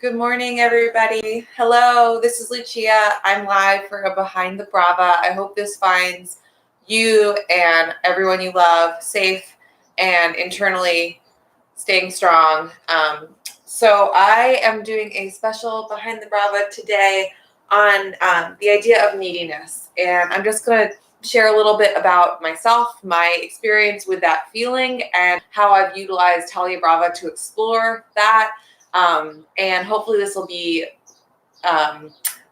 Good morning, everybody. Hello, this is Lucia. I'm live for a Behind the Brava. I hope this finds you and everyone you love safe and internally staying strong. So I am doing a special Behind the Brava today on the idea of neediness. And I'm just going to share a little bit about myself, my experience with that feeling, and how I've utilized Talia Brava to explore that. And hopefully this will be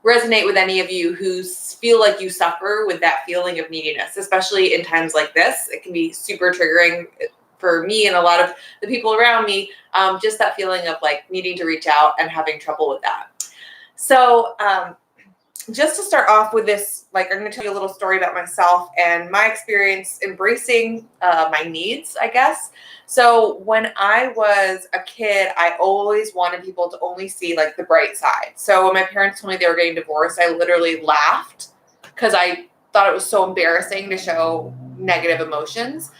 resonate with any of you who feel like you suffer with that feeling of neediness, especially in times like this. It can be super triggering for me and a lot of the people around me, just that feeling of like needing to reach out and having trouble with that. So just to start off with this, like I'm going to tell you a little story about myself and my experience embracing my needs, I guess. So when I was a kid, I always wanted people to only see like the bright side. So when my parents told me they were getting divorced, I literally laughed because I thought it was so embarrassing to show negative emotions.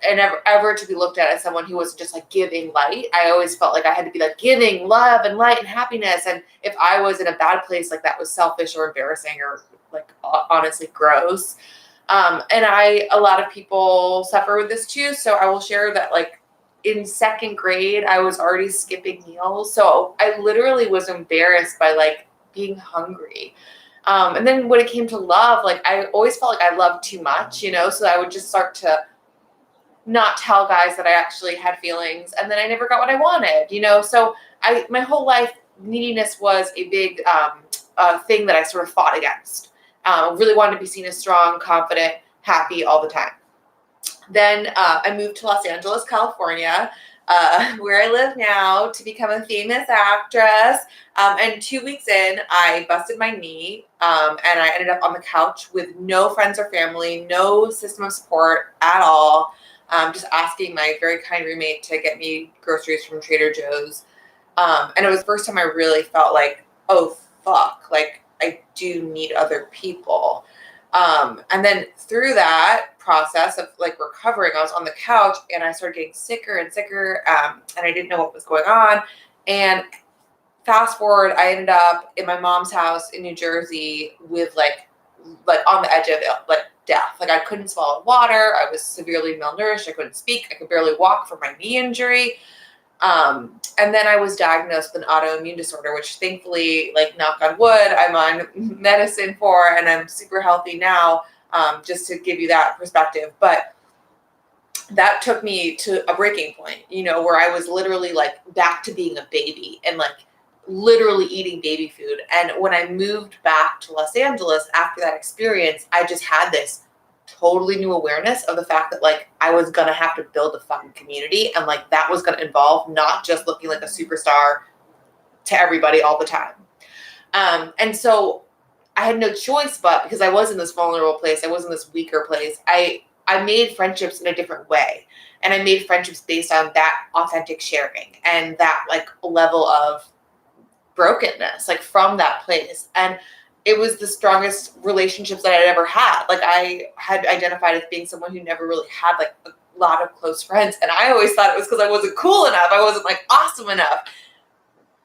And ever to be looked at as someone who was just like giving light. I always felt like I had to be like giving love and light and happiness. And if I was in a bad place, like that was selfish or embarrassing or like honestly gross. And a lot of people suffer with this too. So I will share that like in second grade, I was already skipping meals. So I literally was embarrassed by like being hungry. And then when it came to love, like I always felt like I loved too much, so I would just start to not tell guys that I actually had feelings, and then I never got what I wanted, So my whole life, neediness was a big thing that I sort of fought against. Really wanted to be seen as strong, confident, happy all the time. Then I moved to Los Angeles, California, where I live now, to become a famous actress. And 2 weeks in, I busted my knee, and I ended up on the couch with no friends or family, no system of support at all. Just asking my very kind roommate to get me groceries from Trader Joe's. And it was the first time I really felt like, oh, fuck, like I do need other people. And then through that process of like recovering, I was on the couch and I started getting sicker and sicker, and I didn't know what was going on. And fast forward, I ended up in my mom's house in New Jersey with like on the edge of like death. Like I couldn't swallow water. I was severely malnourished. I couldn't speak. I could barely walk from my knee injury. And then I was diagnosed with an autoimmune disorder, which thankfully, like knock on wood, I'm on medicine for, and I'm super healthy now, just to give you that perspective. But that took me to a breaking point, where I was literally like back to being a baby and like literally eating baby food. And when I moved back to Los Angeles after that experience, I just had this totally new awareness of the fact that like I was gonna have to build a fucking community, and like that was gonna involve not just looking like a superstar to everybody all the time. And so I had no choice, but because I was in this vulnerable place, I was in this weaker place, I made friendships in a different way. And I made friendships based on that authentic sharing and that like level of brokenness, like from that place. And it was the strongest relationships that I'd ever had. Like I had identified as being someone who never really had like a lot of close friends. And I always thought it was because I wasn't cool enough. I wasn't like awesome enough.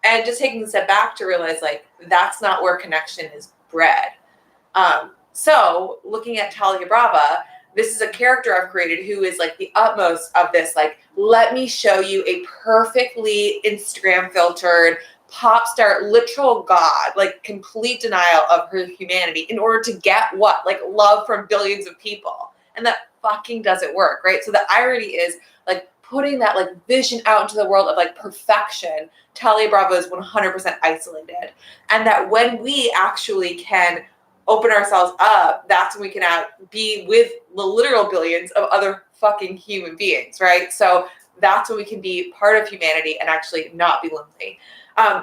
And just taking a step back to realize like, that's not where connection is bred. So looking at Talia Brava, this is a character I've created who is like the utmost of this, like, let me show you a perfectly Instagram filtered pop star, literal god, like complete denial of her humanity in order to get what? Like love from billions of people. And that fucking doesn't work, right? So the irony is like putting that like vision out into the world of like perfection. Talia Brava is 100% isolated. And that when we actually can open ourselves up, that's when we can be with the literal billions of other fucking human beings, right? So that's when we can be part of humanity and actually not be lonely.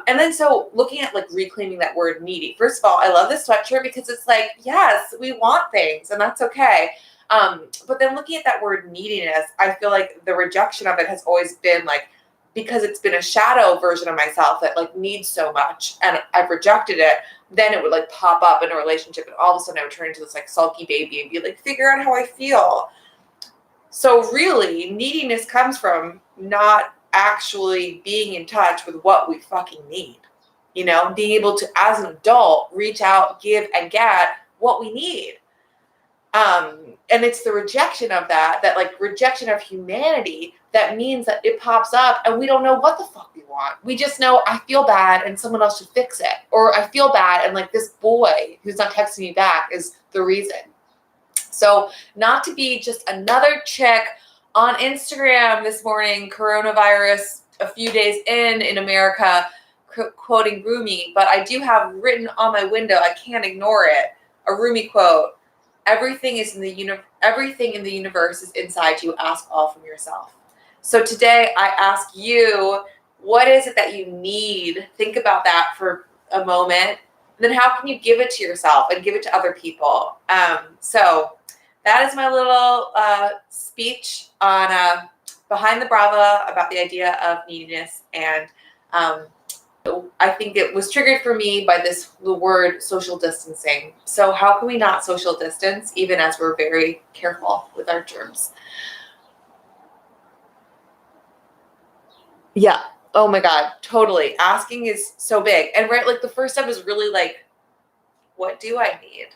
And then so looking at like reclaiming that word needy, first of all, I love this sweatshirt because it's like, yes, we want things and that's okay. But then looking at that word neediness, I feel like the rejection of it has always been like, because it's been a shadow version of myself that like needs so much and I've rejected it, then it would like pop up in a relationship and all of a sudden I would turn into this like sulky baby and be like, figure out how I feel. So really neediness comes from not actually being in touch with what we fucking need. You know, being able to, as an adult, reach out, give, and get what we need. And it's the rejection of that like rejection of humanity that means that it pops up and we don't know what the fuck we want. We just know I feel bad and someone else should fix it. Or I feel bad and like this boy who's not texting me back is the reason. So not to be just another chick on Instagram this morning, coronavirus a few days in America, quoting Rumi, but I do have written on my window, I can't ignore it, a Rumi quote. Everything in the universe is inside you. Ask all from yourself. So today I ask you, what is it that you need? Think about that for a moment. And then how can you give it to yourself and give it to other people? So that is my little speech on Behind the Brava about the idea of neediness. And I think it was triggered for me by the word social distancing. So how can we not social distance even as we're very careful with our germs? Yeah. Oh my God. Totally. Asking is so big. And right, like the first step is really like, what do I need?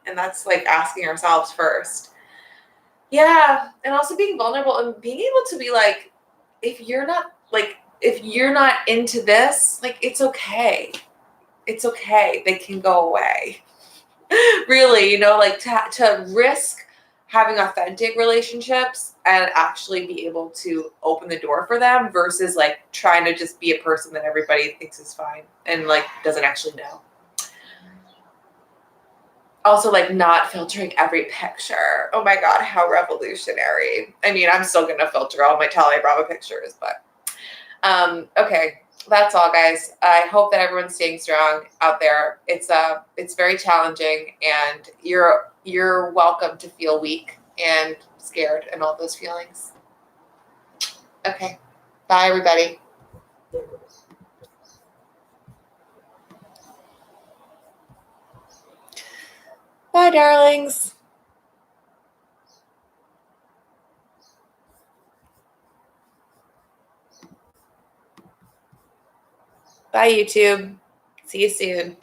And that's like asking ourselves first. Yeah. And also being vulnerable and being able to be like, if you're not into this, like, it's okay. It's okay. They can go away. Really, like to risk having authentic relationships and actually be able to open the door for them versus like trying to just be a person that everybody thinks is fine and like doesn't actually know. Also, like not filtering every picture. Oh my God, how revolutionary. I mean, I'm still gonna filter all my Talia Brava pictures, but okay. That's all, guys. I hope that everyone's staying strong out there. It's very challenging, and you're welcome to feel weak and scared and all those feelings. Okay. Bye, everybody. Bye, darlings. Bye, YouTube. See you soon.